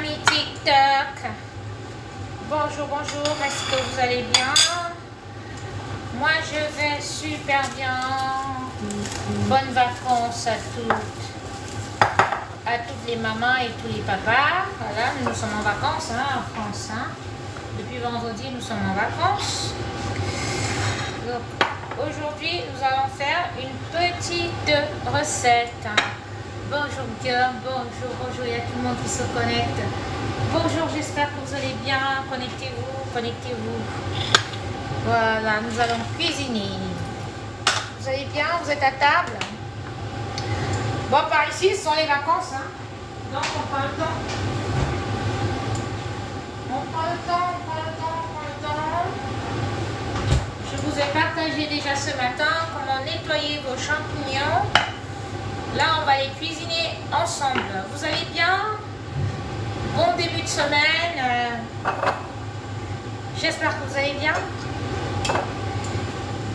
amis TikTok. Bonjour, bonjour, est-ce que vous allez bien? Moi je vais super bien. Bonnes vacances à toutes les mamans et tous les papas. Voilà, nous sommes en vacances en France. Depuis vendredi, nous sommes en vacances. Donc aujourd'hui, nous allons faire une petite recette. Bonjour girl, bonjour, bonjour, il y a tout le monde qui se connecte. Bonjour, j'espère que vous allez bien. Connectez-vous, connectez-vous. Voilà, nous allons cuisiner. Vous allez bien? Vous êtes à table? Bon, par ici, ce sont les vacances. Donc, on prend le temps. On prend le temps, on prend le temps, on prend le temps. Je vous ai partagé déjà ce matin comment nettoyer vos champignons. Là, on va les cuisiner ensemble. Vous allez bien? Bon début de semaine. J'espère que vous allez bien.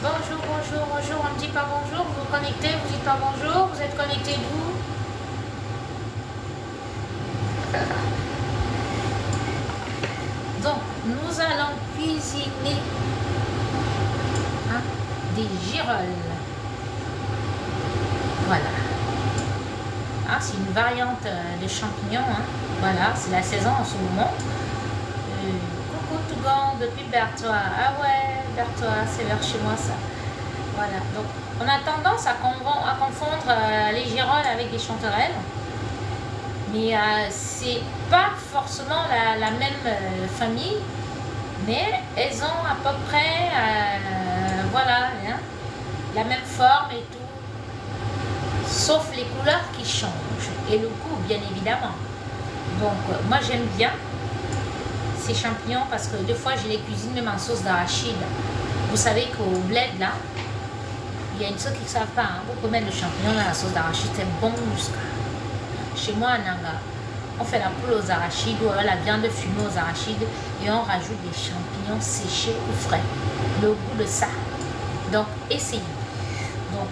Bonjour, bonjour, bonjour. On ne dit pas bonjour. Vous vous connectez, vous dites pas bonjour. Vous êtes connectés d'où? Donc, nous allons cuisiner des girolles. Voilà. C'est une variante de champignons. Voilà, c'est la saison en ce moment. Coucou Tougan depuis Bertois. Ah ouais, Bertois, c'est vers chez moi ça. Voilà, donc on a tendance à confondre les girolles avec des chanterelles. Mais c'est pas forcément la même famille. Mais elles ont à peu près, voilà, la même forme et tout. Sauf les couleurs qui changent et le goût bien évidemment. Donc moi j'aime bien ces champignons parce que des fois je les cuisine même en sauce d'arachide. Vous savez qu'au bled là, il y a une chose qui ne savent pas, vous pouvez mettre le champignon dans la sauce d'arachide, c'est bon jusqu'à. Chez moi à Nanga, on fait la poule aux arachides ou la viande fumée aux arachides et on rajoute des champignons séchés ou frais. Le goût de ça. Donc essayez. Donc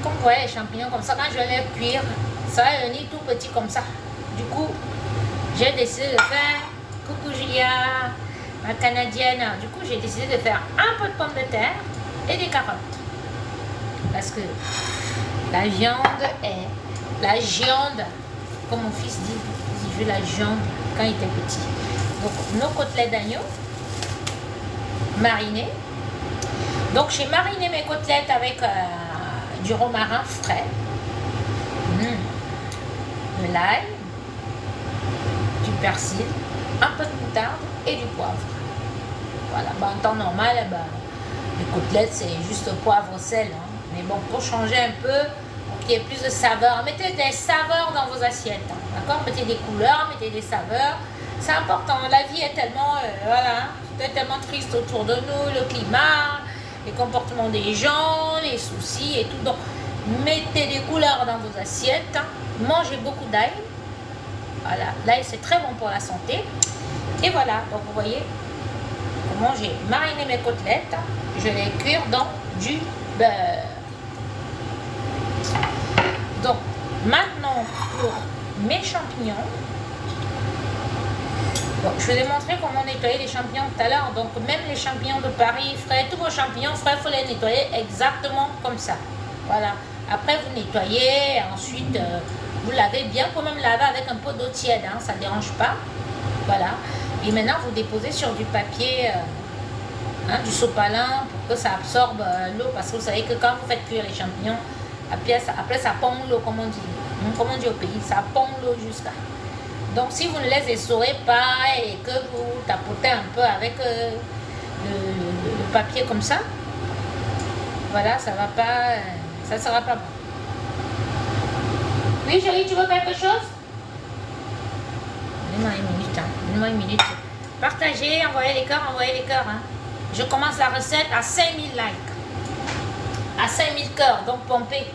comme vous voyez les champignons comme ça, quand je vais les cuire, ça va devenir tout petit comme ça. Du coup, j'ai décidé de faire, coucou Julia, ma canadienne, du coup j'ai décidé de faire un peu de pommes de terre et des carottes. Parce que la viande est, la viande, comme mon fils dit, je veux la viande quand il était petit. Donc nos côtelettes d'agneau, marinées. Donc j'ai mariné mes côtelettes avec du romarin frais, de l'ail, du persil, un peu de moutarde et du poivre. Voilà, en temps normal, les côtelettes c'est juste poivre, sel. Mais bon, pour changer un peu, pour qu'il y ait plus de saveur, mettez des saveurs dans vos assiettes. D'accord? Mettez des couleurs, mettez des saveurs. C'est important. La vie est tellement, voilà, tout est tellement triste autour de nous, le climat, les comportements des gens, les soucis et tout. Donc, mettez des couleurs dans vos assiettes. Mangez beaucoup d'ail. Voilà, l'ail c'est très bon pour la santé. Et voilà, donc vous voyez comment j'ai mariné mes côtelettes. Je les cuire dans du beurre. Donc, maintenant pour mes champignons. Bon, je vous ai montré comment nettoyer les champignons tout à l'heure. Donc, même les champignons de Paris frais, tous vos champignons frais, il faut les nettoyer exactement comme ça. Voilà. Après, vous nettoyez. Ensuite, vous lavez bien. Vous pouvez même laver avec un peu d'eau tiède. Ça ne dérange pas. Voilà. Et maintenant, vous déposez sur du papier, du sopalin pour que ça absorbe l'eau. Parce que vous savez que quand vous faites cuire les champignons, après ça pond l'eau, comme on dit au pays. Ça pond l'eau jusqu'à. Donc, si vous ne les essorez pas et que vous tapotez un peu avec le papier comme ça, voilà, ça va pas, ça sera pas bon. Oui, chérie, tu veux quelque chose? Donnez-moi une minute, donnez-moi une minute. Partagez, envoyez les cœurs, Je commence la recette à 5000 likes. À 5000 cœurs, donc pompez.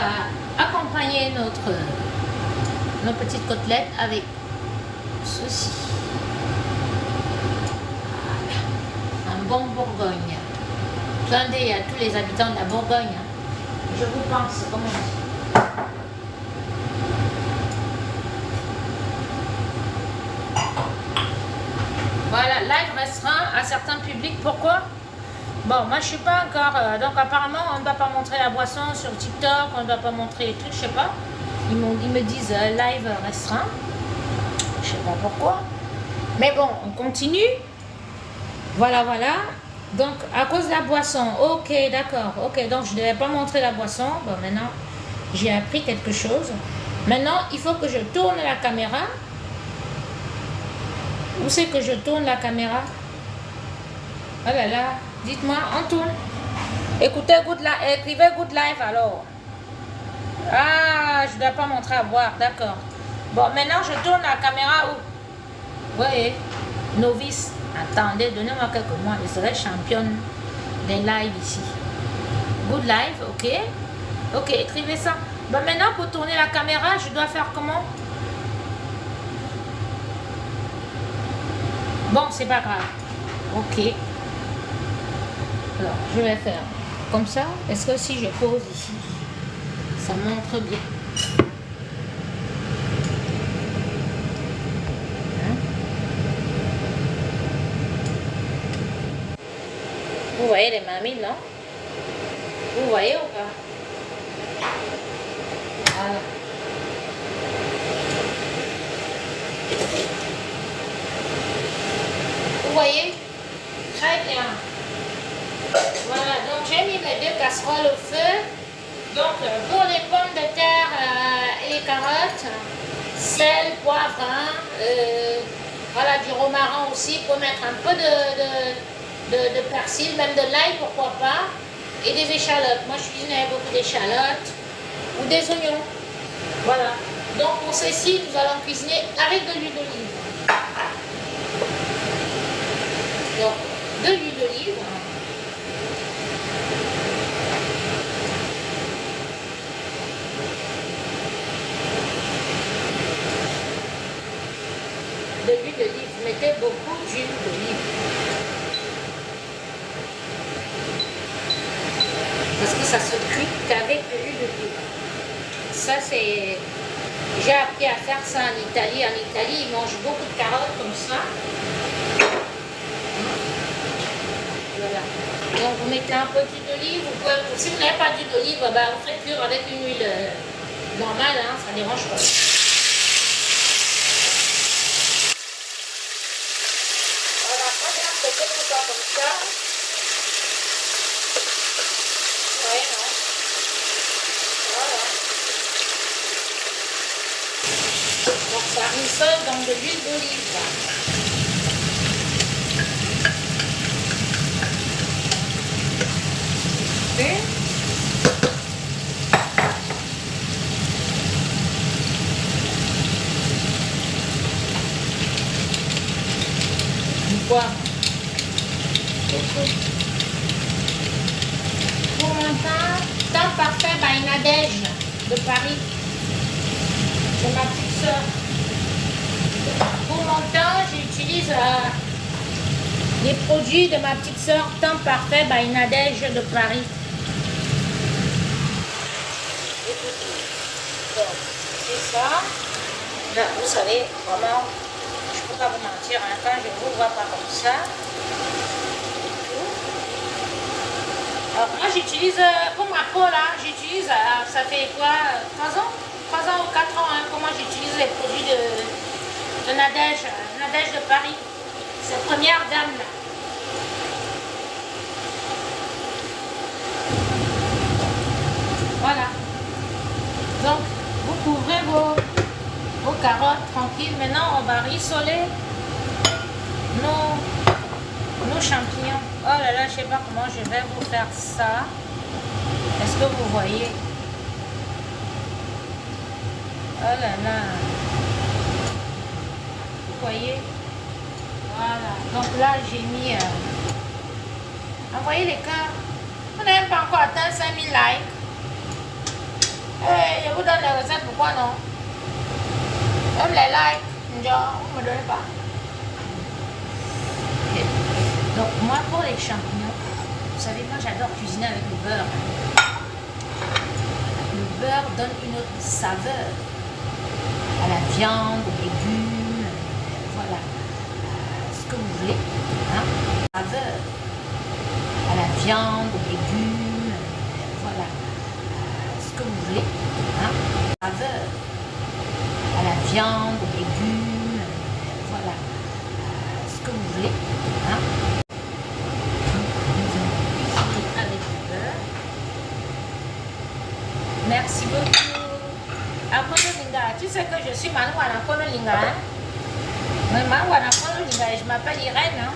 va accompagner nos petites côtelettes avec ceci. Voilà. Un bon Bourgogne. Plein d'œil à tous les habitants de la Bourgogne. Je vous pense, comme on dit. Voilà, live restreint à certains publics. Pourquoi? Bon, moi je suis pas encore... donc apparemment, on ne doit pas montrer la boisson sur TikTok, on ne doit pas montrer les trucs, je sais pas. Ils me disent live restreint. Je sais pas pourquoi. Mais bon, on continue. Voilà, voilà. Donc, à cause de la boisson. Ok, d'accord. Ok, donc je ne devais pas montrer la boisson. Bon, maintenant, j'ai appris quelque chose. Maintenant, il faut que je tourne la caméra. Où c'est que je tourne la caméra? Oh là là. Dites-moi, on tourne. Écoutez, écrivez good life alors. Ah, je ne dois pas montrer à boire, d'accord. Bon, maintenant je tourne la caméra où? Vous voyez, novice. Attendez, donnez-moi quelques mois, je serai championne des lives ici. Good life, ok. Ok, écrivez ça. Bon, maintenant pour tourner la caméra, je dois faire comment? Bon, c'est pas grave. Ok. Alors, je vais faire comme ça. Est-ce que si je pose ici, ça montre bien? Hein? Vous voyez les mamies, non? Vous voyez ou pas? Voilà. Vous voyez? Très bien. Voilà, donc j'ai mis mes deux casseroles au feu. Donc pour les pommes de terre et les carottes, sel, poivre, voilà, du romarin aussi pour mettre un peu de persil, même de l'ail, pourquoi pas, et des échalotes. Moi je cuisine avec beaucoup d'échalotes ou des oignons. Voilà. Donc pour ceci, nous allons cuisiner avec de l'huile d'olive. Donc de l'huile d'olive. De l'huile d'olive, vous mettez beaucoup d'huile d'olive. Parce que ça se cuit qu'avec de l'huile d'olive. Ça c'est... J'ai appris à faire ça en Italie. En Italie, ils mangent beaucoup de carottes comme ça. Voilà. Donc vous mettez un peu d'huile d'olive. Si vous n'avez pas d'huile d'olive, bah, vous faites cuire avec une huile normale, hein, ça ne dérange pas. Comme ça. Ouais, non. Voilà. Donc ça risole dans de l'huile d'olive. Okay. Du poivre. Pour mon temps parfait by Nadège de Paris. C'est ma petite soeur. Pour mon temps, j'utilise les produits de ma petite soeur Temps parfait by Nadège de Paris. Donc, c'est ça. Là, vous savez, vraiment, je ne peux pas vous mentir, hein, quand je ne vous vois pas comme ça. Alors moi j'utilise, pour ma peau là, j'utilise, ça fait quoi, 3 ans ou 4 ans, hein, pour moi j'utilise les produits de Nadège, Nadège de Paris, cette première dame là. Voilà. Donc vous couvrez vos carottes tranquilles. Maintenant on va rissoler nos champignons. Oh là là, je sais pas comment je vais vous faire ça. Est-ce que vous voyez? Oh là là. Vous voyez? Voilà. Donc là, j'ai mis... Envoyez les cœurs. On n'a même pas encore atteint 5000 likes. Je vous donne les recettes, pourquoi non? Même les likes, genre, vous ne me donnez pas. Okay. Donc, moi, pour les champignons, vous savez, moi, j'adore cuisiner avec le beurre. Le beurre donne une autre saveur à la viande, aux légumes, voilà, ce que vous voulez. Hein? Saveur à la viande, aux légumes, voilà, ce que vous voulez. Hein? Saveur à la viande, aux légumes, voilà, ce que vous voulez. Hein? Avec du beurre. Merci beaucoup. Akono Linga, tu sais que je suis Manou Anakono Linga. Hein? Mais Manou Anakono Linga, je m'appelle Irène. Hein?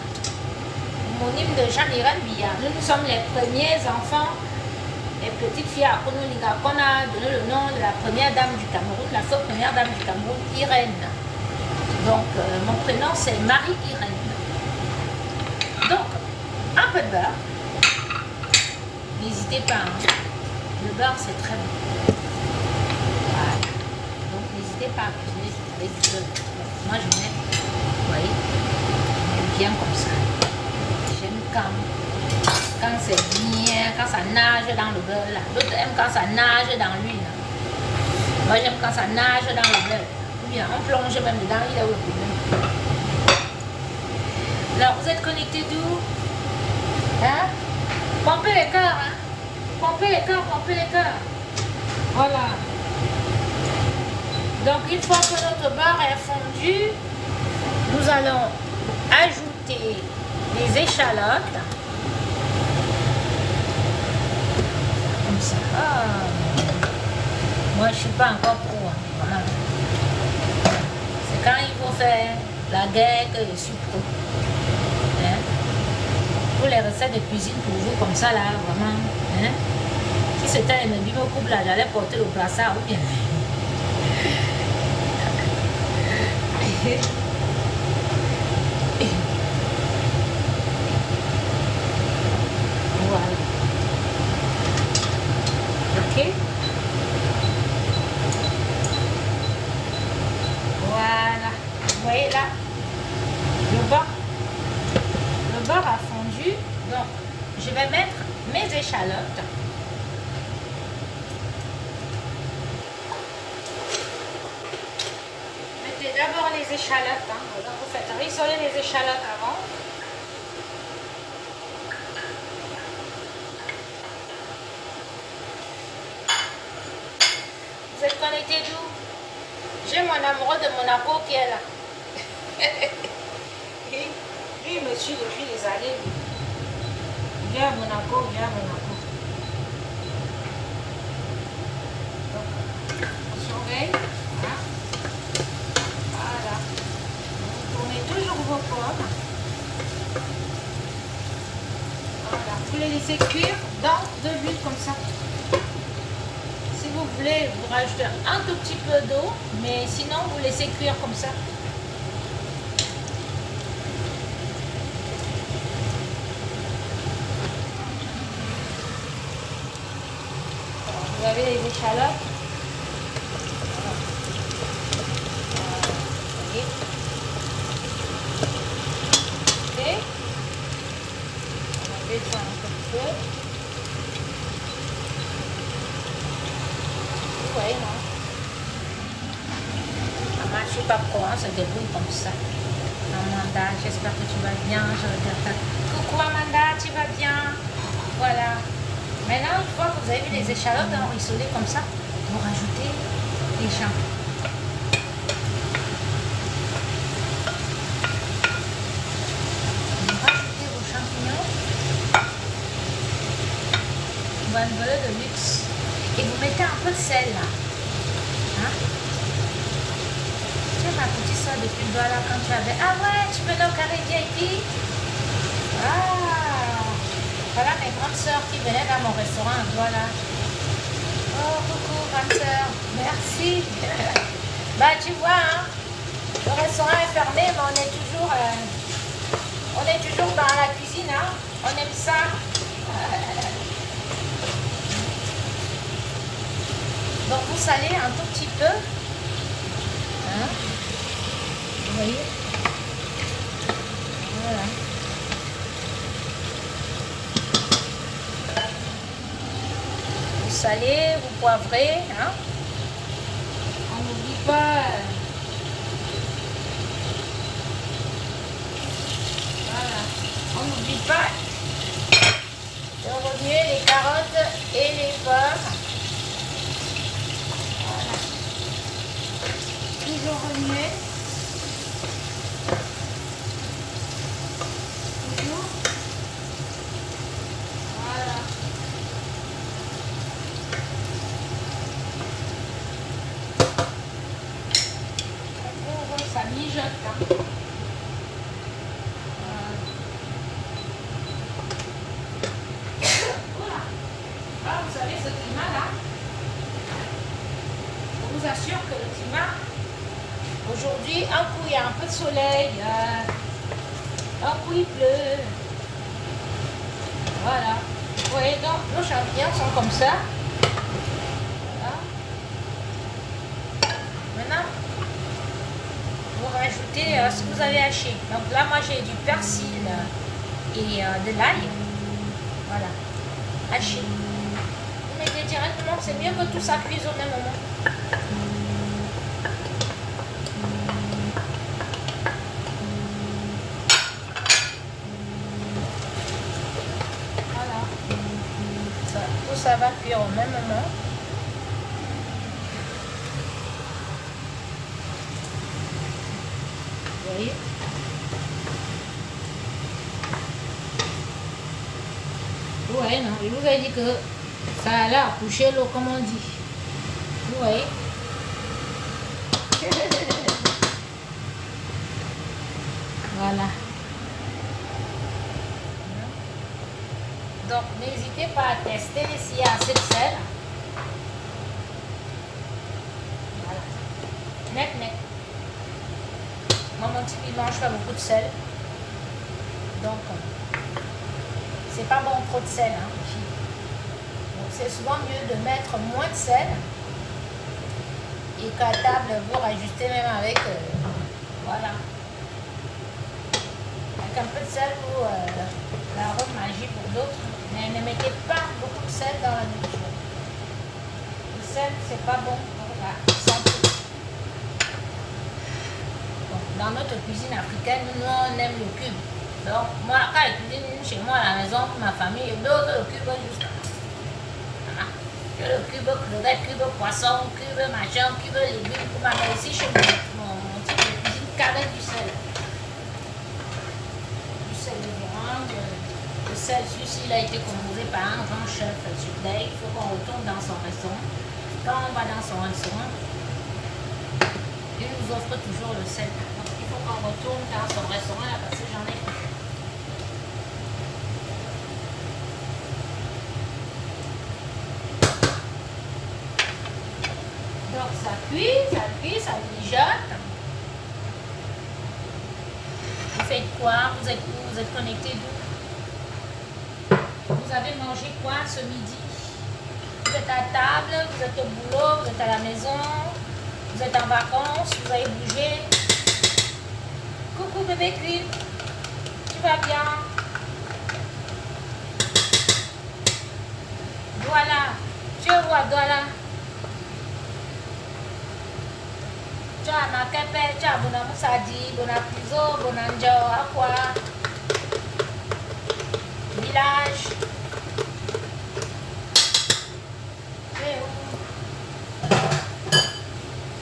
Homonyme de Jean-Irène Billard. Nous sommes les premiers enfants, les petites filles à Akono Linga, qu'on a donné le nom de la première dame du Cameroun, la seule première dame du Cameroun, Irène. Donc, mon prénom c'est Marie-Irène. Donc, un peu de beurre. N'hésitez pas. Hein? Le beurre, c'est très bon. Voilà. Donc, n'hésitez pas à cuisiner avec du beurre. Moi, je mets, vous voyez, je mets bien comme ça. J'aime quand c'est bien, quand ça nage dans le beurre. L'autre aime quand ça nage dans l'huile. Moi, j'aime quand ça nage dans le beurre. Ou bien, on plonge même dedans, il est où le problème? Alors, vous êtes connectés d'où? Hein? Pompez les cœurs, hein? Pompez les cœurs, pompez les cœurs. Voilà. Donc, une fois que notre beurre est fondu, nous allons ajouter les échalotes. Comme ça. Ah. Moi, je ne suis pas encore pro. Hein. Voilà. C'est quand il faut faire la guerre que je suis pro. Hein? Pour les recettes de cuisine pour vous, comme ça, là, vraiment. Hein? Si c'était un bimbo couple, là, j'allais porter le brassard ou bien. Voilà. Ok. Voilà. Vous voyez là, le beurre a fondu. Donc, je vais mettre mes échalotes. Mettez d'abord les échalotes. Hein. Donc, vous faites rissoler les échalotes avant. Vous êtes connecté d'où? J'ai mon amoureux de Monaco qui est là. Lui, il me suit depuis les années. Viens à Monaco, viens à Monaco. Donc, on surveille. Hein? Voilà. Vous tournez toujours vos pommes. Voilà. Vous les laissez cuire dans de l'huile comme ça. Si vous voulez, vous rajoutez un tout petit peu d'eau, mais sinon, vous laissez cuire comme ça. Vous avez les échalotes. Voyez. Ok. On va mettre ça un peu de feu. Vous voyez, non? Maman, je suis pas pro, hein, se débrouille comme ça. Amanda, j'espère que tu vas bien. Je regarde ta... Coucou Amanda, tu vas bien? Voilà. Maintenant, une fois que vous avez vu les échalotes rissolées comme ça, vous rajoutez les champignons. Vous rajoutez vos champignons. Vous une beurre de luxe. Et vous mettez un peu de sel là. Hein? Tu es ma petite soeur depuis le doigt là quand tu avais... Ah ouais, tu venais au carré VIP. Ah! Voilà mes grandes sœurs qui venaient dans mon restaurant à Douala. Oh, coucou, grande sœur. Merci. Bah, tu vois, hein, le restaurant est fermé, mais on est toujours dans la cuisine. Hein. On aime ça. Donc vous salez un tout petit peu. Hein? Vous voyez? Voilà. Vous salez, vous poivrez. Hein? On n'oublie pas. Voilà. On n'oublie pas de remuer les carottes et les pommes. Voilà. Toujours remuer. Toujours. Voilà. Ça mijote. Hein. Vous savez, ce climat-là, je vous assure que le climat, aujourd'hui, un coup il y a un peu de soleil, un coup il pleut. Voilà. Vous voyez, donc nos champignons sont comme ça. Voilà. Maintenant, vous rajoutez ce que vous avez haché. Donc là, moi j'ai du persil et de l'ail. Voilà. Haché. Directement, c'est mieux que tout ça cuise au même moment. Voilà. Tout ça va cuire au même moment. Vous voyez? Ouais, non, je vous ai dit que ça allait accoucher l'eau, comme on dit. Vous voyez? Voilà. Donc, n'hésitez pas à tester s'il y a assez de sel. Voilà. Net. Moi, mon petit piment, je fais beaucoup de sel. Donc, c'est pas bon trop de sel. Hein. C'est souvent mieux de mettre moins de sel et qu'à table vous rajustez même avec voilà, avec un peu de sel ou l'arôme magie pour d'autres, mais ne mettez pas beaucoup de sel dans la nourriture. Le sel c'est pas bon pour la santé. Donc, dans notre cuisine africaine, nous on aime le cube. Donc moi quand je cuisine chez moi à la maison pour ma famille, je dose le cube juste. Le cube crevette, cube poisson, cube machin, cube légumes pour ma mère ici chez mon type de cuisine qu'avec du sel. Du sel de viande. Le sel, celui-ci il a été composé par un grand chef sudais. Il faut qu'on retourne dans son restaurant. Quand on va dans son restaurant, il nous offre toujours le sel. Donc il faut qu'on retourne dans son restaurant là parce que j'en ai plus. Donc ça cuit, ça mijote. Vous faites quoi? Vous êtes où? Vous êtes connecté d'où? Vous avez mangé quoi ce midi? Vous êtes à table, vous êtes au boulot, vous êtes à la maison, vous êtes en vacances, vous avez bougé. Coucou bébé Queen, tu vas bien? Voilà, tu vois, voilà. Ciao Nakepe, ciao Bonamusadi, Bonapizo, Bonanjo, Aqua, village.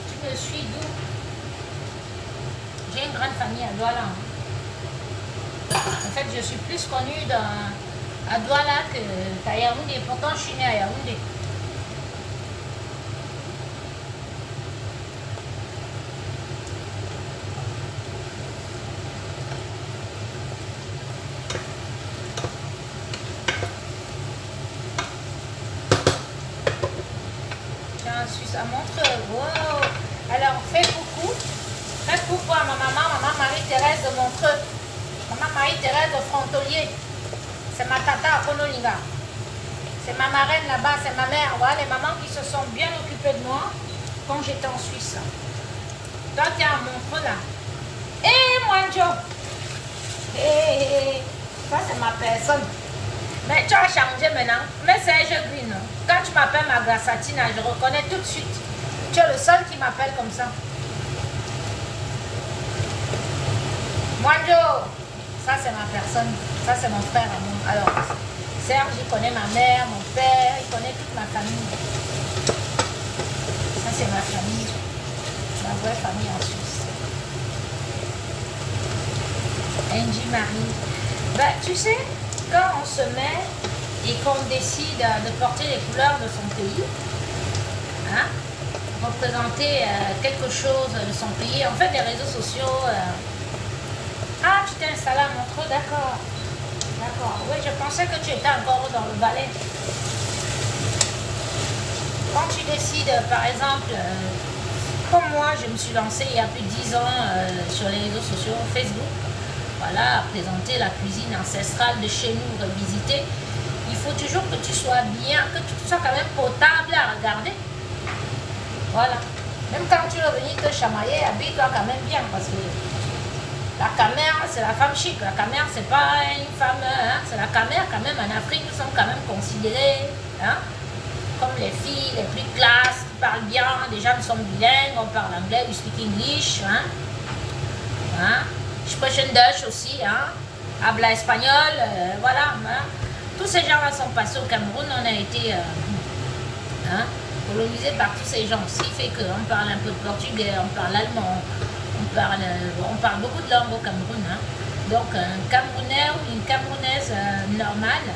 Tu me suis d'où? J'ai une grande famille à Douala. En fait, je suis plus connue à Douala qu'à Yaoundé. Pourtant, je suis née à Yaoundé. Ça montre, wow. Alors fais coucou à ma maman Marie-Thérèse de Montreux, maman Marie-Thérèse de Frontolier, c'est ma tata à Konolinga, C'est ma marraine là-bas, c'est ma mère. Voilà les mamans qui se sont bien occupées de moi quand j'étais en Suisse. Toi, tiens, montre là. Hé, Mwanjo. Hé, ça c'est ma personne. Mais tu as changé maintenant. Mais Serge Green, quand tu m'appelles Magrasatina, je reconnais tout de suite. Tu es le seul qui m'appelle comme ça. Mwanjo, ça c'est ma personne. Ça c'est mon frère à moi. Alors, Serge, il connaît ma mère, mon père, il connaît toute ma famille. Ça c'est ma famille. Ma vraie famille en Suisse. Angie Marie. Ben, tu sais, quand on se met et qu'on décide de porter les couleurs de son pays, hein, représenter quelque chose de son pays, en fait, les réseaux sociaux. Ah, tu t'es installé à Montreux, d'accord. D'accord. Oui, je pensais que tu étais encore dans le Valais. Quand tu décides, par exemple, comme moi, je me suis lancée il y a plus de 10 ans sur les réseaux sociaux, Facebook, voilà, à présenter la cuisine ancestrale de chez nous, revisiter. Il faut toujours que tu sois bien, que tu sois quand même potable à regarder. Voilà. Même quand tu veux venir te chamailler, habille-toi quand même bien, parce que la caméra, c'est la femme chic. La caméra, c'est pas une femme, hein, c'est la caméra quand même. En Afrique, nous sommes quand même considérés, hein, comme les filles les plus classes, qui parlent bien. Déjà, nous sommes bilingues, on parle anglais, we speak English, hein. Hein? Sprechen Dutch aussi, hein. Habla espagnol, voilà. Hein. Tous ces gens-là sont passés au Cameroun, on a été hein, colonisés par tous ces gens. Ce qui fait qu'on parle un peu de portugais, on parle allemand. On parle beaucoup de langues au Cameroun. Hein. Donc, un Camerounais ou une Camerounaise normale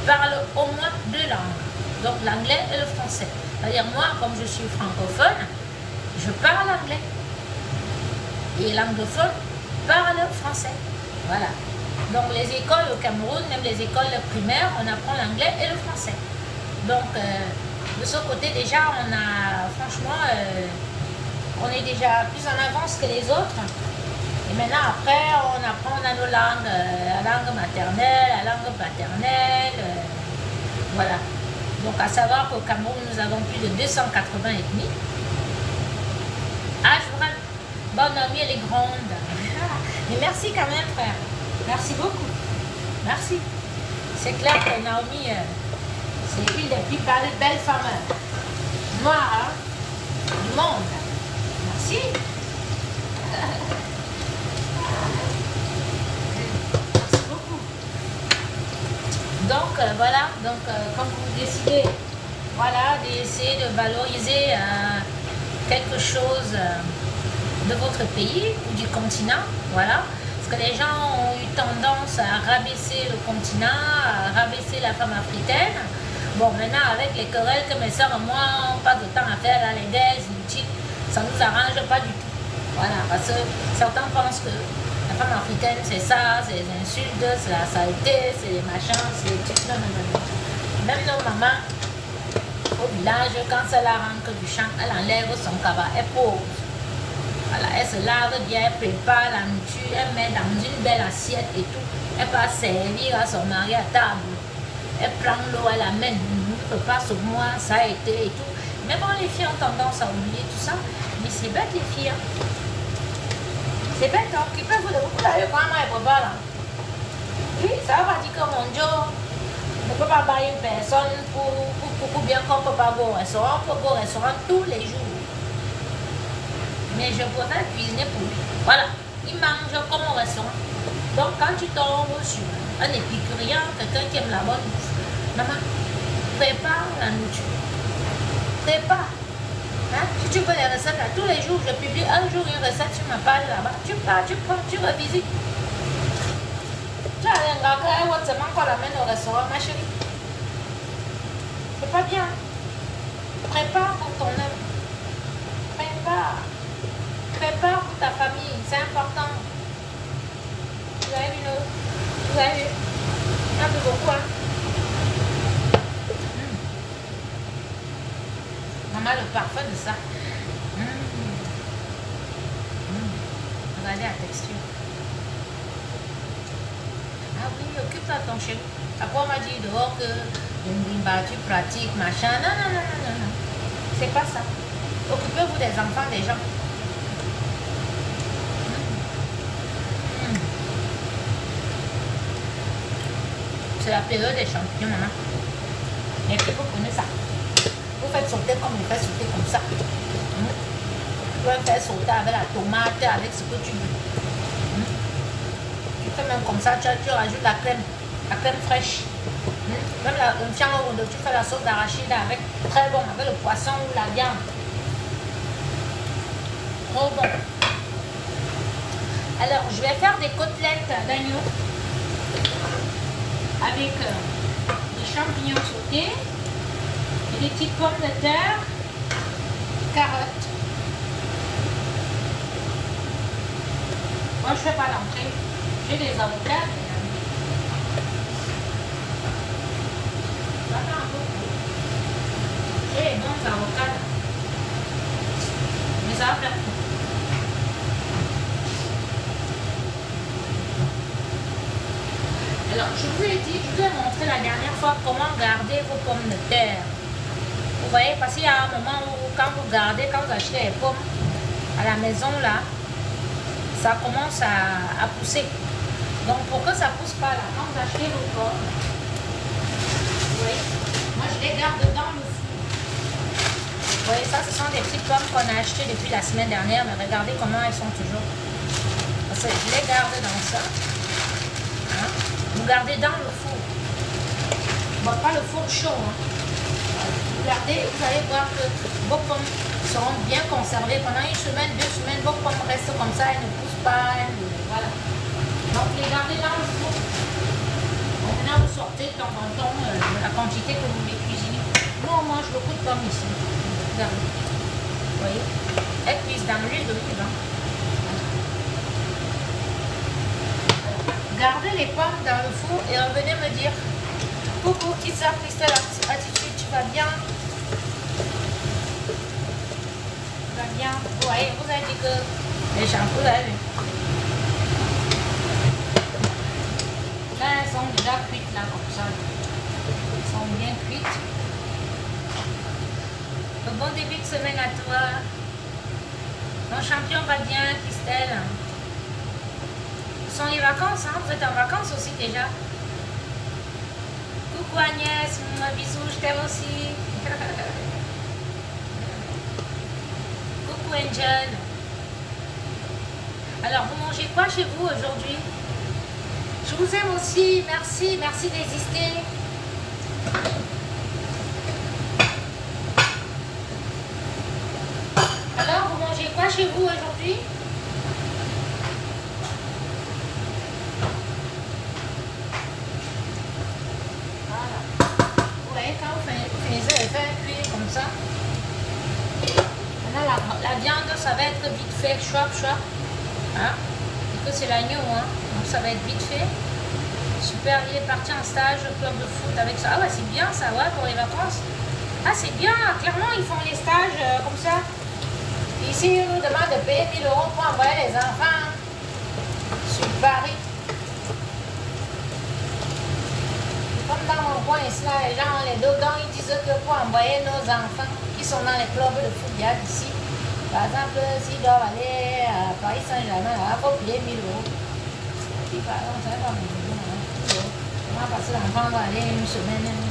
parle au moins 2 langues. Donc, l'anglais et le français. C'est-à-dire, moi, comme je suis francophone, je parle anglais. Et l'anglophone parle français. Voilà. Donc, les écoles au Cameroun, même les écoles primaires, on apprend l'anglais et le français. Donc, de ce côté, déjà, on a, franchement... on est déjà plus en avance que les autres. Et maintenant, après, on apprend nos langues, la langue maternelle, la langue paternelle. Voilà. Donc, à savoir qu'au Cameroun, nous avons plus de 280 ethnies. Ah, je vous rappelle, bonne amie, elle est grande. Mais merci quand même, frère. Merci beaucoup. Merci. C'est clair que Naomi, c'est une des plus belles femmes noires du monde. Merci. Merci beaucoup. Donc voilà, donc quand vous décidez, voilà, d'essayer de valoriser quelque chose de votre pays ou du continent, voilà, parce que les gens ont eu tendance à rabaisser le continent, à rabaisser la femme africaine. Bon, maintenant avec les querelles que mes soeurs et moi on passe de temps à faire là, les guerres inutiles, ça ne nous arrange pas du tout. Voilà, parce que certains pensent que la femme africaine, c'est ça, c'est les insultes, c'est la saleté, c'est les machins, c'est les trucs. Non, non, non, non. Même nos mamans, au village, quand c'est la rentre du champ, elle enlève son cabas, elle pose. Voilà, elle se lave bien, elle prépare la nourriture, elle met dans une belle assiette et tout. Elle va servir à son mari à table. Elle prend l'eau, elle amène, ne prépare ce moi, ça a été et tout. Mais bon, les filles ont tendance à oublier tout ça. Mais c'est bête, les filles. Hein. C'est bête, hein. Qui peut vous le beaucoup d'ailleurs quand même, elle là. Oui, ça va pas dire que mon Dieu ne peut pas bailler une personne pour bien qu'on ne peut pas go au restaurant. On peut go au restaurant tous les jours. Mais je préfère cuisiner pour lui. Voilà. Il mange comme au restaurant. Donc, quand tu tombes sur un épicurien, quelqu'un qui aime la bonne bouffe, maman, prépare la nourriture. Prépare. Hein? Si tu veux les recettes, là, tous les jours, je publie un jour une recette sur ma page là-bas. Tu pars, tu prends, tu revisites. Tu as un gars qui encore l'amène au restaurant, ma chérie. C'est pas bien. Prépare pour ton œuvre. Prépare. Prépare pour ta famille. C'est important. Vous avez vu nous? Vous avez vu? Un peu beaucoup, hein? Maman, le parfum de ça. Regardez la texture. Ah, Ah oui, occupe-toi de ton chez vous. Après, on m'a dit dehors que tu pratiques, machin. Non, non, non, non, non, non. C'est pas ça. Occupez-vous des enfants des gens. C'est la période des champignons, maman. Mais que vous prenez ça. Vous faites sauter comme vous faites sauter comme ça. Vous pouvez faire sauter avec la tomate, avec ce que tu veux. Tu fais même comme ça, tu rajoutes la crème fraîche. Même le fiango, tu fais la sauce d'arachide avec, très bon, avec le poisson ou la viande. Trop bon. Alors, je vais faire des côtelettes d'agneau avec des champignons sautés et des petites pommes de terre, carottes. Moi, je fais pas l'entrée. J'ai des avocats. J'ai les bons avocats. Mais ça va faire tout. Alors, je vous ai dit, je vous ai montré la dernière fois comment garder vos pommes de terre. Vous voyez, parce qu'il y a un moment où quand vous achetez les pommes à la maison, là, ça commence à pousser. Donc, pour que ça ne pousse pas, là, quand vous achetez vos pommes, vous voyez, moi, je les garde dans le four. Vous voyez, ça, ce sont des petites pommes qu'on a achetées depuis la semaine dernière, mais regardez comment elles sont toujours. Parce que je les garde dans ça. Hein? Vous gardez dans le four. Bon, pas le four chaud. Hein. Vous gardez, vous allez voir que vos pommes seront bien conservées pendant 1 semaine, 2 semaines. Vos pommes restent comme ça, elles ne poussent pas. Voilà. Donc, les gardez dans le four. Bon, maintenant, vous sortez de temps en temps la quantité que vous voulez cuisiner. Nous, on mange beaucoup de pommes ici. Regardez. Vous voyez? Elles cuisent dans l'huile d'olive. Hein. Gardez les pommes dans le four et revenez me dire coucou, petite soeur Christelle, attitude, tu vas bien? Tu vas bien? Vous voyez, vous avez dit que les shampoings, là, elles sont déjà cuites là comme ça. Elles sont bien cuites. Un bon début de semaine à toi. Mon champion va bien, Christelle. Ce sont les vacances, hein? Vous êtes en vacances aussi déjà. Coucou Agnès, bisous, je t'aime aussi. Coucou Angel. Alors, vous mangez quoi chez vous aujourd'hui? Je vous aime aussi, merci, merci d'exister. Alors, vous mangez quoi chez vous aujourd'hui? La viande, ça va être vite fait, chouap, chouap. Hein? Et que c'est l'agneau, hein? Donc ça va être vite fait. Super, il est parti en stage au club de foot avec ça. Ah ouais, c'est bien ça, ouais, pour les vacances. Ah, c'est bien, clairement, ils font les stages comme ça. Ici, ils nous demandent de payer 1 000 € pour envoyer les enfants sur Paris. Comme dans mon coin ici, là, les gens ont les dos gants, ils disent que pour envoyer nos enfants qui sont dans les clubs de foot, il y a d'ici. Par exemple, s'ils doivent aller à Paris Saint-Germain, il faut payer 1 000 €. Puis, par exemple, ça va pas me dire, comment parce que l'enfant va aller 1 semaine. Hein?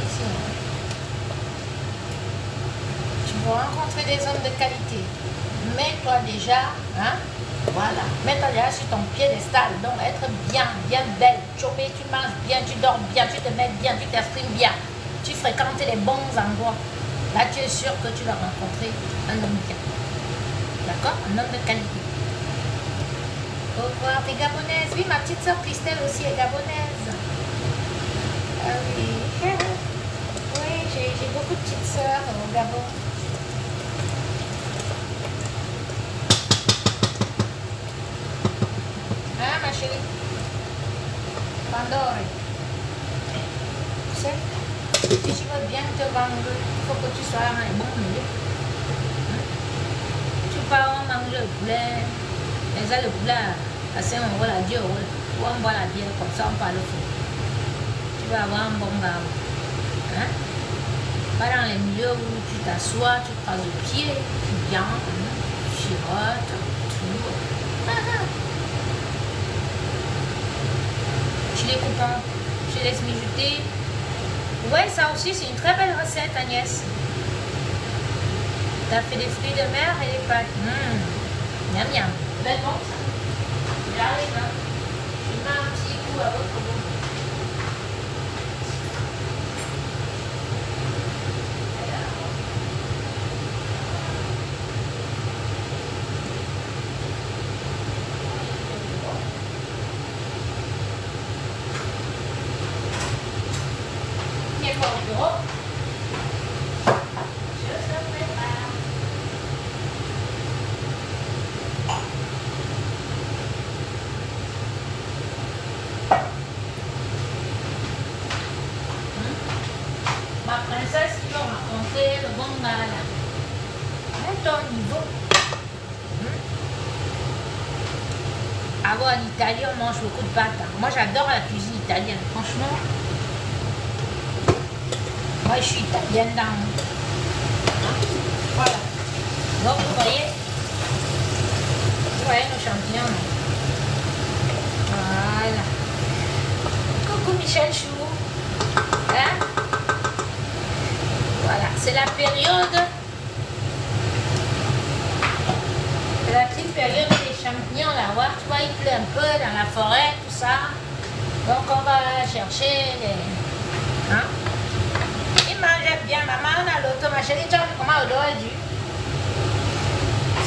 Ici, hein? Tu vas rencontrer des hommes de qualité. Mets-toi déjà, hein? Voilà, mets-toi déjà sur ton piédestal. Donc, être bien, bien belle, chopée, tu manges bien, tu dors bien, tu te mets bien, tu t'exprimes bien. Tu fréquentes les bons endroits. Là, tu es sûr que tu vas rencontrer un homme bien. D'accord? Un homme de qualité. Au revoir, t'es gabonaise. Oui, ma petite soeur Christelle aussi est gabonaise. Ah oui. Oui, j'ai beaucoup de petites soeurs au Gabon. Hein, ma chérie? Pandore. Tu sais? Si tu veux bien te vendre, il faut que tu sois dans un bon milieu. Tu pars, on mange le poulet, Mais ça, le poulet à 5 euros, à 10 euros, où on boit la bière comme ça, on parle fou. Tu vas avoir un bon gars. Hein? Pas dans les milieux où tu t'assois, tu croises le pied, tu viens, tu chirotes, tout. Tu les coupes, tu les laisses mijoter. Ouais, ça aussi, c'est une très belle recette, Agnès. Tu as fait des fruits de mer et des pâtes. Miam miam. Belle bon, ça. J'arrive, hein. Je mets un petit coup à votre goût. Ma princesse qui va rencontrer le bon gars là. À ton niveau. Alors en Italie, on mange beaucoup de pâtes. Moi j'adore la cuisine italienne, franchement. Moi je suis italienne dans... Voilà. Donc vous voyez nos champignons. Voilà. Coucou Michel Chou. Hein? Voilà, c'est la période. C'est la petite période des champignons là. Voir, tu vois, il pleut un peu dans la forêt, tout ça. Donc on va chercher les... Hein? Il mange bien, maman, on a l'auto, ma chérie, tu as vu comment on doit du.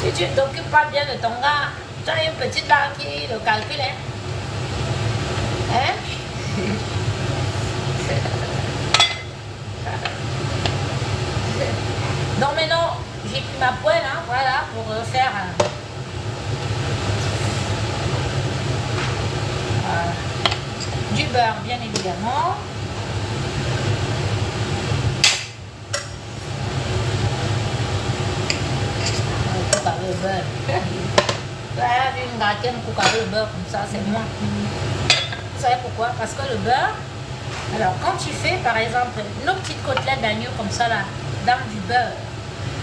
Si tu ne t'occupes pas bien de ton gars, tu as une petite là qui le calcule. Hein? Donc maintenant, j'ai pris ma poêle, hein, voilà, pour faire du beurre, bien évidemment. Coupe avec le beurre. Voilà, une gratin, coupe avec le beurre comme ça, c'est moi. Vous savez pourquoi? Parce que le beurre, alors quand tu fais par exemple nos petites côtelettes d'agneau comme ça là, dans du beurre,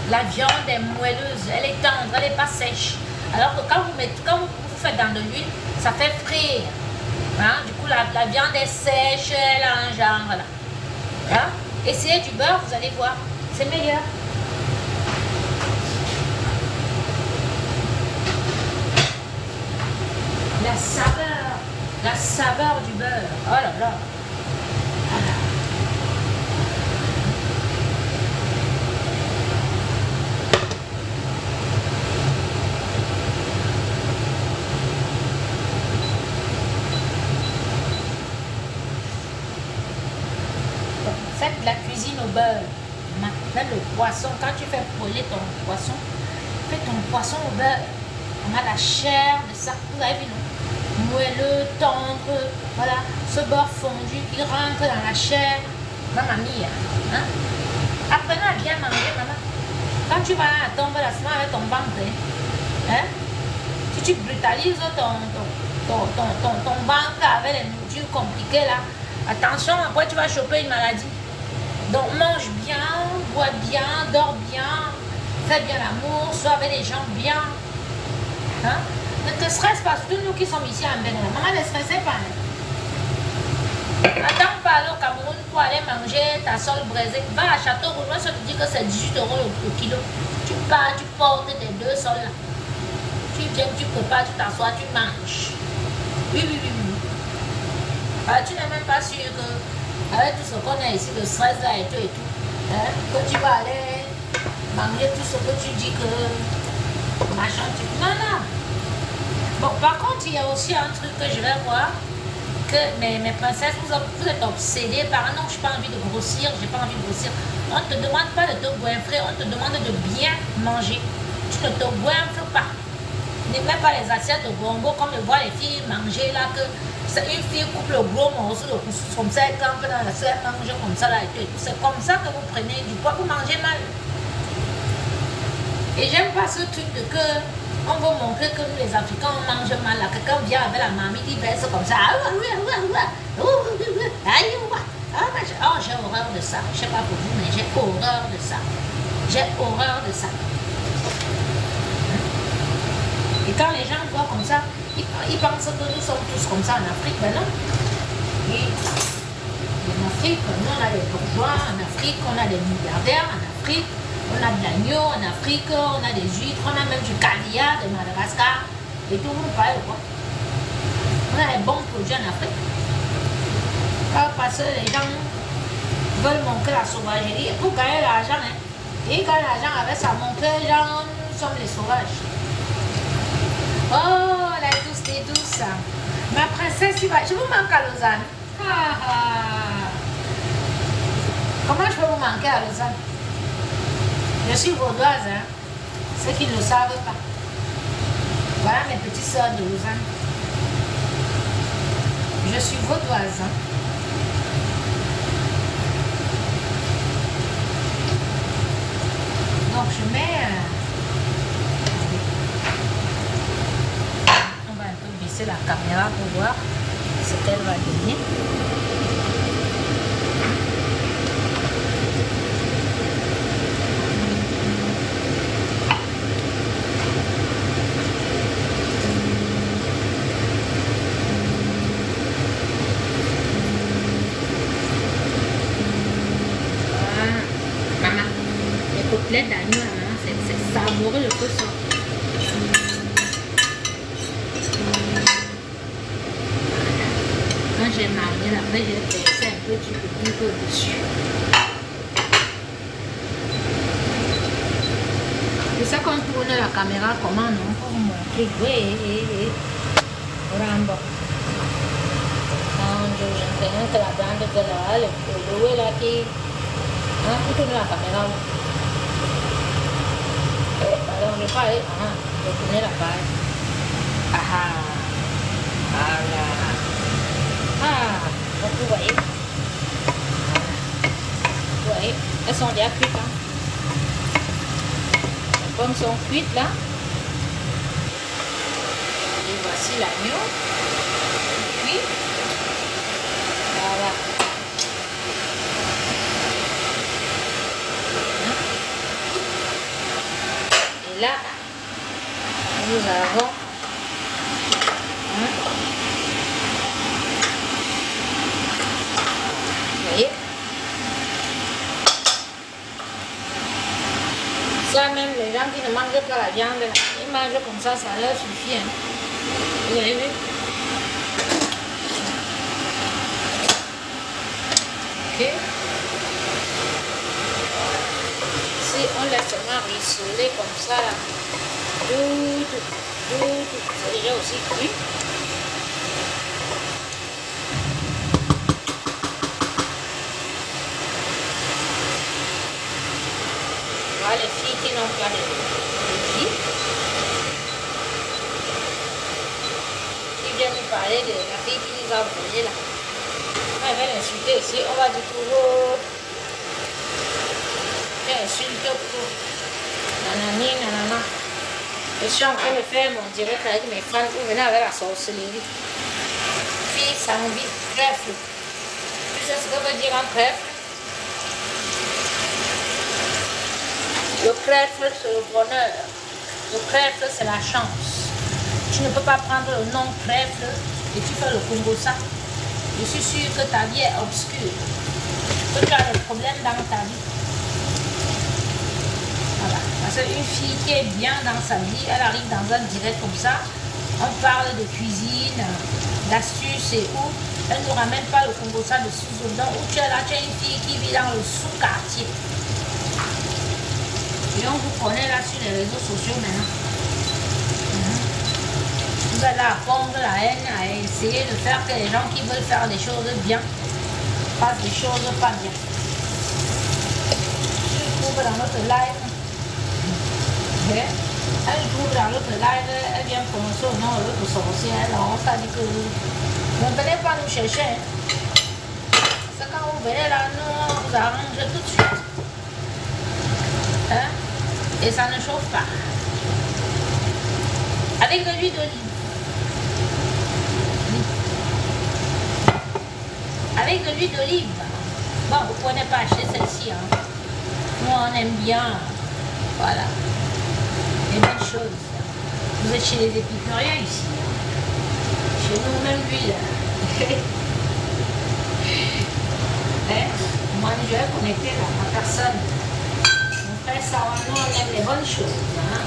la viande est moelleuse, elle est tendre, elle n'est pas sèche. Alors que quand vous faites dans de l'huile, ça fait frire. Hein? Du coup, la viande est sèche, elle a un genre là. Hein? Essayez du beurre, vous allez voir, c'est meilleur. La saveur du beurre. Oh là là. Faites de la cuisine au beurre. Maintenant le poisson, quand tu fais brûler ton poisson, fais ton poisson au beurre. On a la chair de ça, vous avez vu non? Moelleux, tendre, voilà, ce beurre fondu qui rentre dans la chair. Maman mia, hein? Apprenez à bien manger, maman. Quand tu vas tomber la semaine avec ton ventre, hein? Si tu brutalises ton ventre avec les nourritures compliquées là, attention, après tu vas choper une maladie. Donc mange bien, bois bien, dors bien, fais bien l'amour, sois avec les gens bien. Hein? Ne te stresse pas, surtout nous qui sommes ici en Bénin. Maman ne stressez pas. Attends pas aller au Cameroun pour aller manger ta sole braisée. Va à Château Rouge, moi je te dis que c'est 18 € le kilo. Tu pars, tu portes tes 2 sols là. Tu viens, tu prépares, tu t'assois, tu manges. Oui. Ah, tu n'es même pas sûr que avec tout ce qu'on a ici, le stress là et tout, hein, que tu vas aller manger tout ce que tu dis que machin, non. Bon, par contre, il y a aussi un truc que je vais voir, que mes princesses, vous êtes obsédées par non, je n'ai pas envie de grossir, j'ai pas envie de grossir. On ne te demande pas de te goinfrer, on te demande de bien manger. Tu ne te goinfres pas. Ne mets pas les assiettes de bonbons comme je vois les filles manger là, que une fille coupe le gros morceau de couscous comme ça, elle campe dans la selle, mange comme ça là et tout. C'est comme ça que vous prenez du poids, vous mangez mal. Et j'aime pas ce truc de que on veut montrer que nous les Africains on mange mal. Là, quelqu'un vient avec la mamie qui verse comme ça. Oh, j'ai horreur de ça. Je sais pas pour vous, mais j'ai horreur de ça. J'ai horreur de ça. Et quand les gens voient comme ça, ils pensent que nous sommes tous comme ça en Afrique. Ben non. Et en Afrique, nous on a des bourgeois. En Afrique, on a des milliardaires. En Afrique, on a de l'agneau. En Afrique, on a des huîtres. On a même du caviar de Madagascar. Et tout le monde parle quoi. On a des bons produits en Afrique. Parce que les gens veulent montrer la sauvagerie pour gagner l'argent. Hein. Et quand l'argent avec ça montre, les gens, nous sommes les sauvages. Oh, la douce des douces. Ma princesse, je vous manque à Lausanne. Comment je peux vous manquer à Lausanne? Je suis vaudoise, hein? Ceux qui ne le savent pas. Voilà mes petites soeurs de Lausanne. Je suis vaudoise. Hein? Donc je mets... on va un peu baisser la caméra pour voir ce qu'elle va donner. Les d'agneau, c'est savoureux le peu ça. Quand j'ai marié, après j'ai versé un petit peu dessus. C'est ça qu'on tourne la caméra comment non pour vous montrer. Oui, Rambo. J'entends que la bande de là, le là qui. Vous tournez la caméra. Alors je vais pas aller, je vais tourner la page. Voilà. Donc vous voyez. Vous voyez, elles sont déjà cuites. Hein. Les pommes sont cuites là. Et voici l'agneau. Cuit. Voilà. Là, nous avons vous voyez ça, même les gens qui ne mangent pas la viande, ils mangent comme ça leur suffit. Hein. Vous avez vu? Ok. On laisse seulement rissoler comme ça là. C'est déjà aussi cuit. Voilà les filles qui n'ont pas de filles. Qui vient nous parler de la fille qui nous a envoyé là. Elle va l'insulter ici, on va dire toujours. Insulte pour nanani, nanana. Je suis en train de faire mon direct avec mes fans. Vous venez avec la sorcellerie. Fille, sanguine, trèfle. Tu sais ce que veut dire un trèfle? Le trèfle, c'est le bonheur. Le trèfle, c'est la chance. Tu ne peux pas prendre le nom trèfle et tu fais le Congo-ça. Je suis sûre que ta vie est obscure. Que tu as des problèmes dans ta vie. Voilà. Parce qu'une fille qui est bien dans sa vie, elle arrive dans un direct comme ça, on parle de cuisine, d'astuces et où, elle ne nous ramène pas le Congo-ça de sous-Audan, où tu es là, tu es une fille qui vit dans le sous-quartier. Et on vous connaît là sur les réseaux sociaux maintenant. Vous allez à fondre la haine, à essayer de faire que les gens qui veulent faire des choses bien fassent des choses pas bien. Je trouve dans notre live. Elle trouve dans l'autre live, elle vient prononcer au nom de l'autre sorcière. Alors on s'est dit que ne venez pas nous chercher. C'est quand vous venez là, nous on vous arrange tout de suite. Hein? Et ça ne chauffe pas. Avec de l'huile d'olive. Avec de l'huile d'olive. Bon, vous ne pouvez pas acheter celle-ci. Hein. Nous, on aime bien. Voilà. Les bonnes choses. Vous êtes chez les épicuriens ici. Chez nous, même l'huile. Moi, je vais connecter là, ma personne. Mon frère Sarah, nous, on aime les bonnes choses. Hein.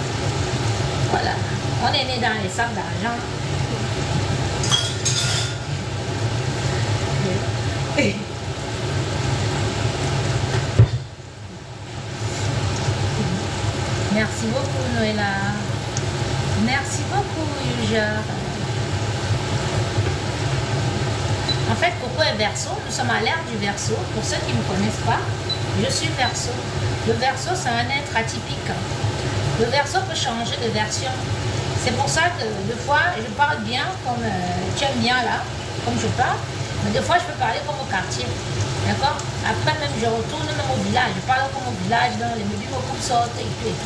Voilà. On est né dans les sacs d'argent. Merci beaucoup, Noëlla. Merci beaucoup, Yuja. En fait, Coco est Verseau. Nous sommes à l'ère du Verseau. Pour ceux qui ne me connaissent pas, je suis Verseau. Le Verseau, c'est un être atypique. Le Verseau peut changer de version. C'est pour ça que des fois, je parle bien comme tu aimes bien là, comme je parle. Mais des fois, je peux parler comme au quartier. D'accord? Après, même, je retourne même au village. Je parle comme au village, dans les bébés me coupent sortent et tout.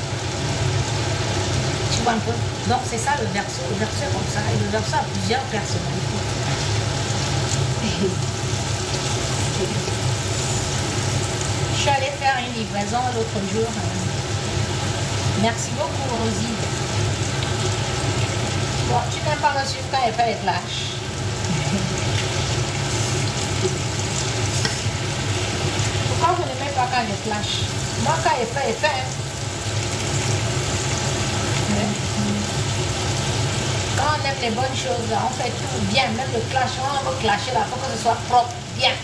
Tu vois un peu? Donc, c'est ça le Verseau. Le Verseau est comme ça. Et le Verseau a plusieurs personnalités. Je suis allée faire une livraison l'autre jour. Merci beaucoup, Rosie. Bon, tu n'aimes pas me suivre quand elle fait les flashs. Pourquoi vous n'aimez pas quand elle flash? Moi, quand elle fait, elle fait. Quand on aime les bonnes choses, on fait tout bien. Même le clash, on veut clasher là, il faut que ce soit propre, bien.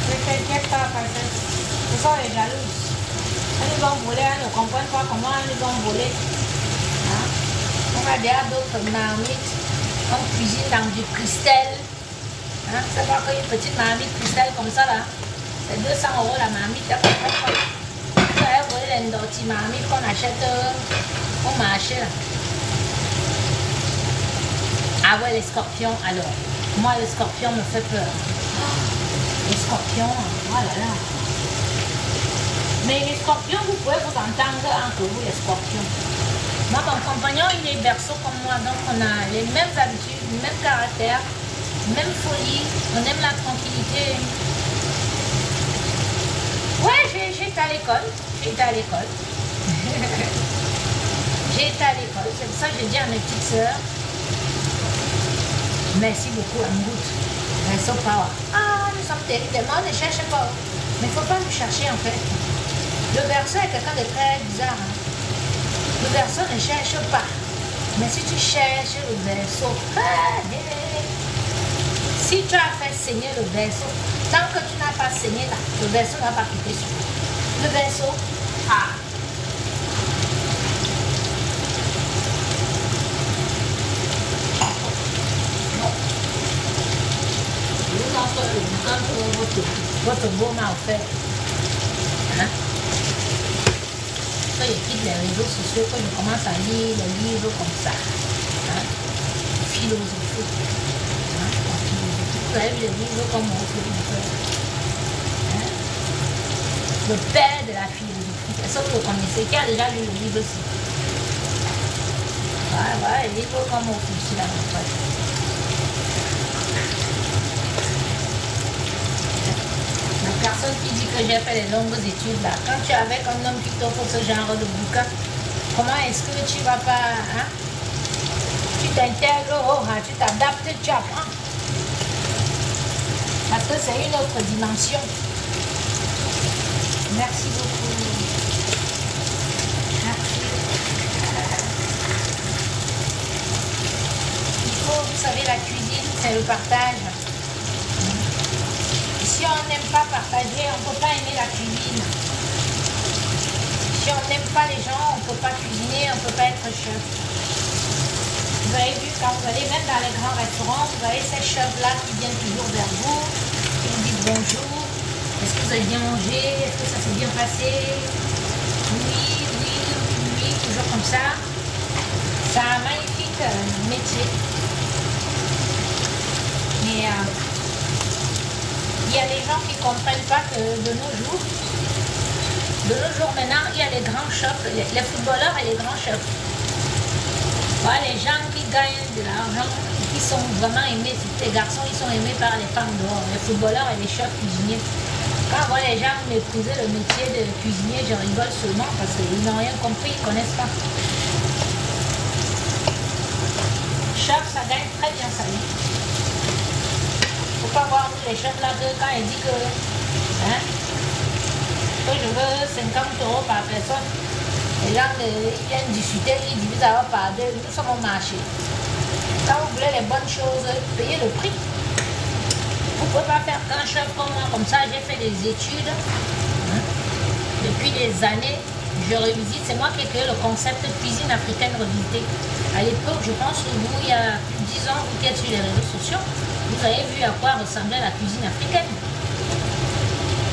Ne t'inquiète pas, princesse. Ce sont les jalouses. Elles nous ont volé, elles ne comprennent pas comment elles nous ont volé. Hein? On a déjà d'autres marmites. On cuisine dans du cristal. Hein? C'est pas qu'une petite marmite cristal comme ça là. C'est 200 € la marmite. Vous avez volé les ndoti marmites qu'on achète au marché là. Ah ouais, les scorpions. Alors, moi les scorpions me fait peur. Les scorpions, oh là là. Mais les scorpions, vous pouvez vous entendre entre vous, les scorpions. Moi, mon compagnon, il est Verseau comme moi, donc on a les mêmes habitudes, le même caractère, même folie, on aime la tranquillité. Ouais, j'ai été à l'école, j'ai été à l'école. J'ai été à l'école, c'est pour ça que j'ai dit à mes petites sœurs, merci beaucoup, Amgout. Verseau Power. Ah, nous sommes terriblement, ne cherchez pas. Mais il ne faut pas nous chercher en fait. Le Verseau est quelqu'un de très bizarre. Hein. Le Verseau ne cherche pas. Mais si tu cherches le Verseau, si tu as fait saigner le Verseau, tant que tu n'as pas saigné là, le Verseau n'a pas quitté sur toi. Le Verseau, ah. Vous entrez votre beau mal fait. Hein? Quand je quitte les réseaux sociaux, quand je commence à lire les livres comme ça, hein? Philosophie. Hein? Vous avez vu les livres comme mon frère. Hein? Le père de la philosophie. Est-ce que vous connaissez? Qui a déjà lu le livre aussi? Ouais, les livres comme mon fils là, mon frère. La personne qui dit que j'ai fait les longues études là, quand tu es avec un homme qui t'offre ce genre de bouquin, comment est-ce que tu vas pas, hein? Tu t'intègres, oh, hein, tu t'adaptes, tu apprends. Parce que c'est une autre dimension. Merci beaucoup. Merci. Il faut, vous savez, la cuisine, c'est le partage. Si on n'aime pas partager, on ne peut pas aimer la cuisine. Si on n'aime pas les gens, on ne peut pas cuisiner, on ne peut pas être chef. Vous avez vu, quand vous allez même dans les grands restaurants, vous avez ces chefs-là qui viennent toujours vers vous, qui vous disent bonjour. Est-ce que vous avez bien mangé? Est-ce que ça s'est bien passé? Oui, toujours comme ça. C'est un magnifique métier. Mais il y a des gens qui ne comprennent pas que de nos jours maintenant, il y a les grands chefs, les footballeurs et les grands chefs. Voilà, les gens qui gagnent de l'argent, qui sont vraiment aimés, les garçons, ils sont aimés par les femmes dehors, les footballeurs et les chefs cuisiniers. Quand on voit les gens mépriser le métier de cuisinier, je rigole seulement parce qu'ils n'ont rien compris, ils ne connaissent pas. Chef, ça gagne très bien sa vie. Il ne faut pas voir les chefs là que quand il dit que, que je veux 50 € par personne, les gens ils viennent discuter, ils divisent ça par deux, nous sommes au marché. Quand vous voulez les bonnes choses, payez le prix. Vous ne pouvez pas faire qu'un chef comme moi, comme ça, j'ai fait des études. Depuis des années, je revisite. C'est moi qui ai créé le concept de cuisine africaine revisitée. À l'époque, je pense que vous, il y a plus de 10 ans, vous qui êtes sur les réseaux sociaux, vous avez vu à quoi ressemblait la cuisine africaine.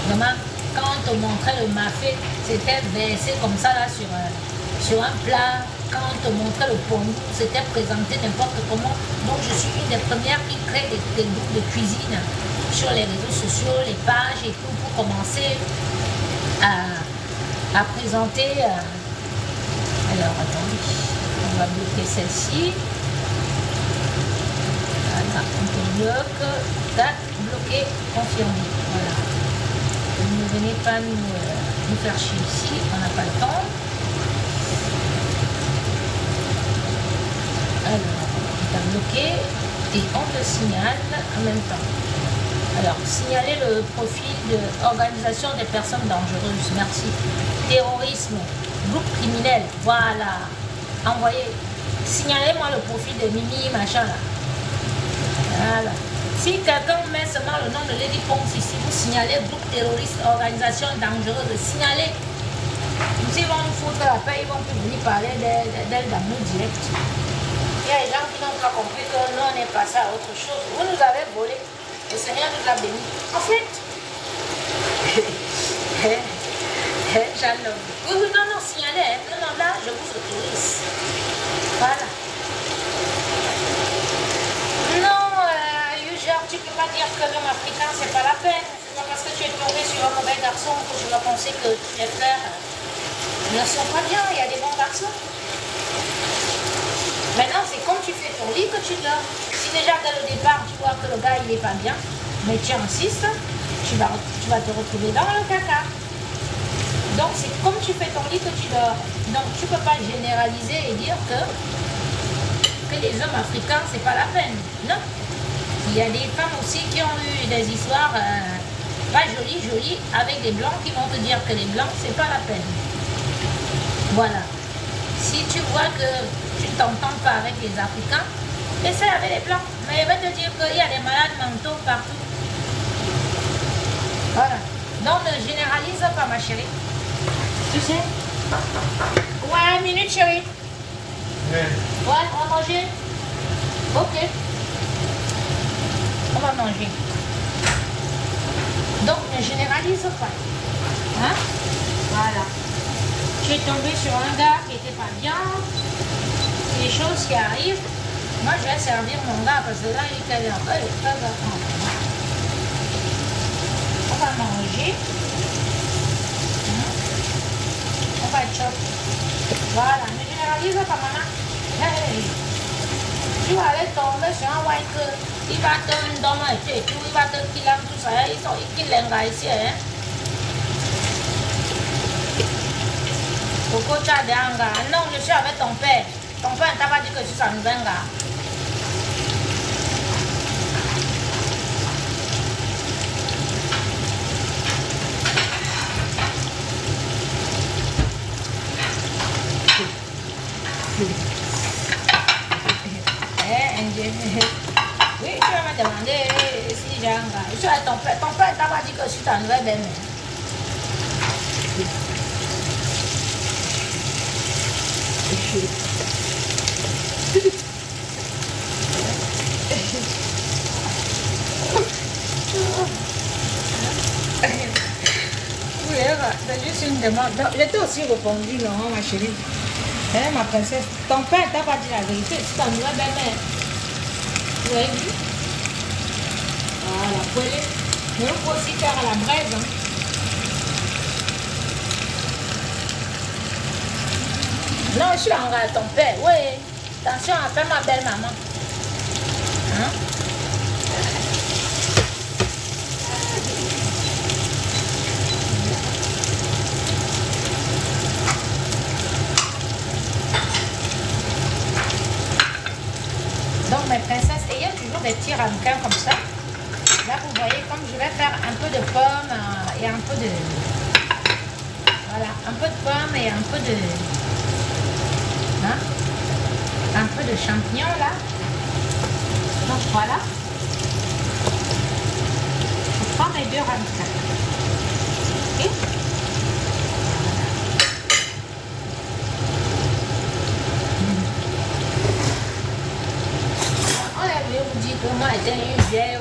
Vraiment, quand on te montrait le mafé, c'était versé comme ça là sur un plat. Quand on te montrait le pondou, c'était présenté n'importe comment. Donc je suis une des premières qui crée des groupes de cuisine sur les réseaux sociaux, les pages et tout, pour commencer à présenter. Alors attendez, on va bloquer celle-ci. Voilà, on te bloque, tac, bloquer, confirmer. Voilà. Ne venez pas nous faire chier ici, on n'a pas le temps. Alors, on t'a bloqué et on te signale en même temps. Alors, signaler le profil de organisation des personnes dangereuses. Merci. Terrorisme, groupe criminel. Voilà. Envoyez. Signalez-moi le profil de Mimi, machin là. Voilà. Si quelqu'un met seulement le nom de Lady Ponce ici, vous signalez groupe terroriste, organisation dangereuse. Signalez. S'ils vont nous foutre la paix, ils vont plus venir parler d'elle dans nos directs. Il y a des gens qui n'ont pas compris que nous on est passé à autre chose. Vous nous avez volé. Le Seigneur nous a bénis. En fait, j'allais. Oui, non, signalez. Non, là, je vous autorise. Voilà. Non, Uger, tu ne peux pas dire que l'homme africain, c'est pas la peine. C'est pas parce que tu es tombé sur un mauvais garçon que je dois penser que tes frères ne sont pas bien. Il y a des bons garçons. Maintenant, c'est comme tu fais ton lit que tu dors. Si déjà dès le départ, tu vois que le gars, il n'est pas bien, mais tu insistes, tu vas te retrouver dans le caca. Donc, c'est comme tu fais ton lit que tu dors. Donc, tu ne peux pas généraliser et dire que les hommes africains, c'est pas la peine. Non. Il y a des femmes aussi qui ont eu des histoires pas jolies, avec des blancs qui vont te dire que les blancs, c'est pas la peine. Voilà. Si tu vois que tu ne t'entends pas avec les Africains, essaie avec les Blancs. Mais il va te dire qu'il y a des malades mentaux partout. Voilà. Donc ne généralise pas, ma chérie. Tu sais? Ouais, une minute, chérie. Ouais, on va manger? Ok. On va manger. Donc ne généralise pas. Hein? Voilà. Tu es tombé sur un gars qui n'était pas bien, des choses qui arrivent. Moi, je vais servir mon gars parce que là, il est quelle heure? Il est 13h30. On va manger. On va chop. Voilà, ne généralise pas, maman. Hey. Tu vas aller tomber sur un white que il va te dommer et tout, il va te killer tout ça. Ils killent les gars ici, hein. Coco, tu as des hangas. Non, je suis avec ton père. Ton père ne t'a pas dit que tu es un nouvel gars. Oui, tu vas me demander si j'ai un gars. Je suis avec ton père. Ton père ne t'a pas dit que je suis un nouvel bébé. Oui, c'est juste une demande. J'étais aussi répondu, non, ma chérie. Hein, ma princesse, ton père t'a pas dit la vérité, c'est un nouvel bébé. Vous avez vu? Voilà, poêler. Mais on peut aussi faire à la braise. Hein. Non, je suis en gars, ton père. Oui. Attention, appelle ma belle maman. Hein? Donc mes princesses, ayez toujours des petits ramequins comme ça. Là vous voyez comme je vais faire un peu de pommes et un peu de... Voilà, un peu de pommes et un peu de... Hein? Un peu de champignons là. Donc voilà. Je prends mes deux ramequins. Ok? Je vous dis que moi j'ai une vieille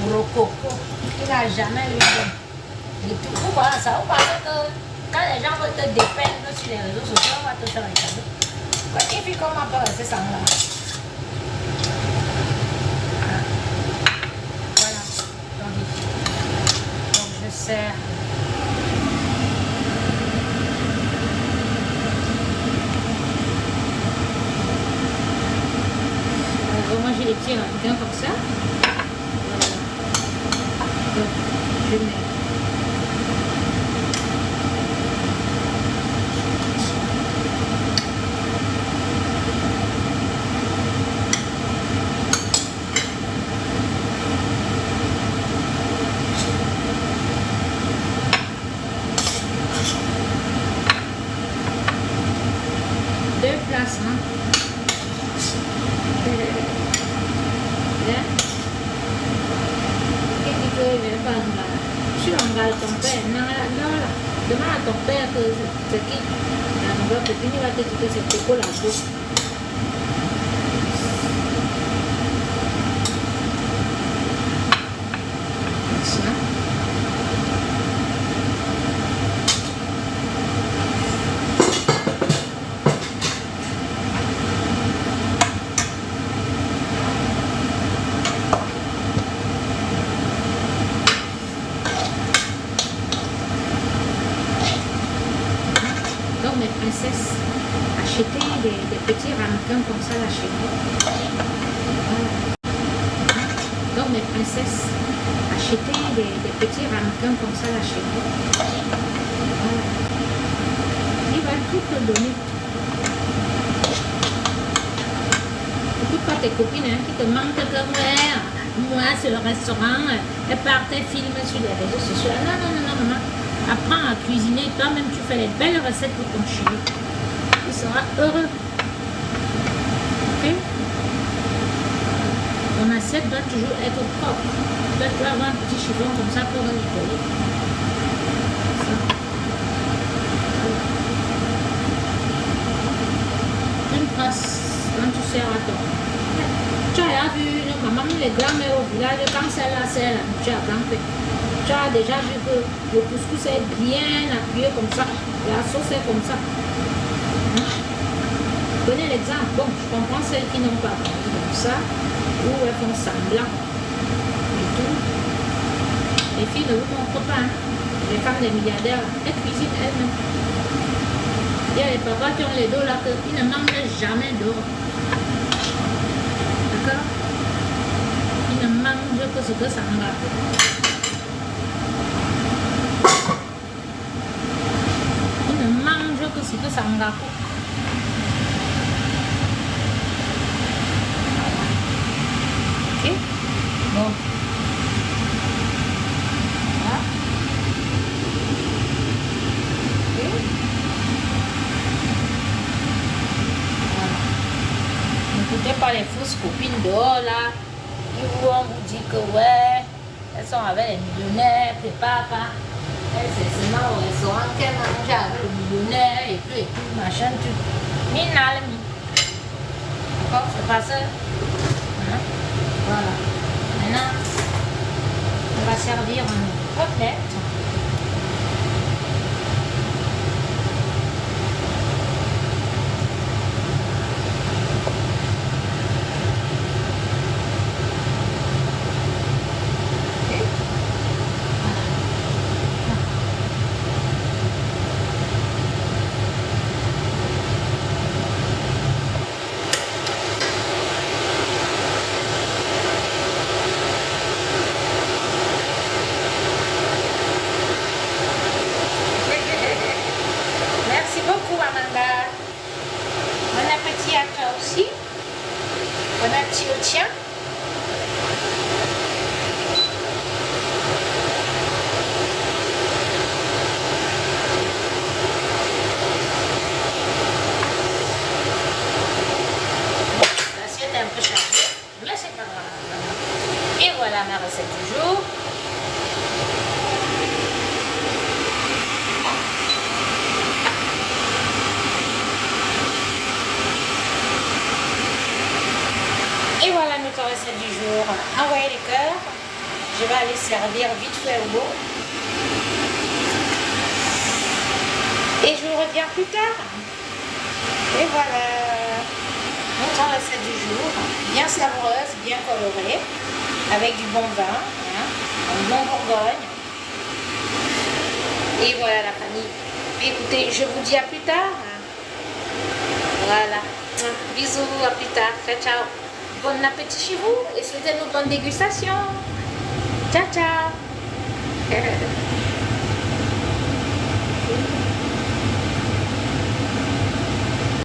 rococo qui n'a jamais eu de tout. Pourquoi ça? Vous pensez que quand les gens veulent te dépeindre sur les réseaux sociaux, on va te faire un cadeau. Quoi, et puis comment on peut rester sans là? Voilà. Donc je sers. Moi j'ai les petits ramequins comme ça. Voilà. Donc je mets. Deux places, hein. Je suis en gars ton père. Non, non, là. Demande à ton père que c'est qui. La nouvelle copine, il va te dire que c'est Coco la bouche. Ça. Mes princesses, achetez des petits ramequins comme ça là chez vous. Voilà. Donc mes princesses, achetez des petits ramequins comme ça là chez vous. Voilà. Ils vont tout te donner. Écoute pas tes copines hein, qui te mentent que moi c'est le restaurant, elles partent, elles filment sur les réseaux sociaux. Non, non, non, non, non. Apprends à cuisiner, toi-même tu fais les belles recettes pour ton chéri. Il sera heureux. Ok? Ton assiette doit toujours être propre. Tu dois avoir un petit chiffon comme ça pour nettoyer. Ça. Une trace quand tu sers à toi. Tu as vu une maman, les grands-mères au village, quand celle-là, tu as planté. Tu as déjà vu que le couscous est bien appuyé comme ça, la sauce est comme ça. Prenez l'exemple. Bon, je comprends celles qui n'ont pas appris comme ça, ou elles font semblant et tout. Les filles ne vous montrent pas. Hein. Les femmes des milliardaires, elles cuisinent elles-mêmes. Il y a les papas qui ont les dos là, qui ne mangent jamais d'eau. D'accord? Ils ne mangent que ce que ça en rappelle. Ce que ça me rapporte. Ok, bon. Voilà. Ok. Voilà. N'écoutez pas les fausses copines dehors là, qui vont vous dire que ouais, elles sont avec les millionnaires, prépare pas. C'est seulement au restaurant qu'elle mange avec le millionnaire et puis machin, tout. Minal, d'accord, c'est pas ça. Hein? Voilà. Maintenant, on va servir une côtelette. à toi aussi. Bon appétit au tien. L'assiette est un peu chargée, mais c'est pas grave. Et voilà ma recette du jour. Et voilà notre recette du jour. Envoyez les cœurs. Je vais aller servir vite fait au beau. Et je vous reviens plus tard. Et voilà notre recette du jour. Bien savoureuse, bien colorée. Avec du bon vin. Un bon Bourgogne. Et voilà la famille. Écoutez, je vous dis à plus tard. Voilà. Bisous, à plus tard. Ciao, ciao. Bon appétit chez vous et souhaitez-nous bonne dégustation. Ciao, ciao.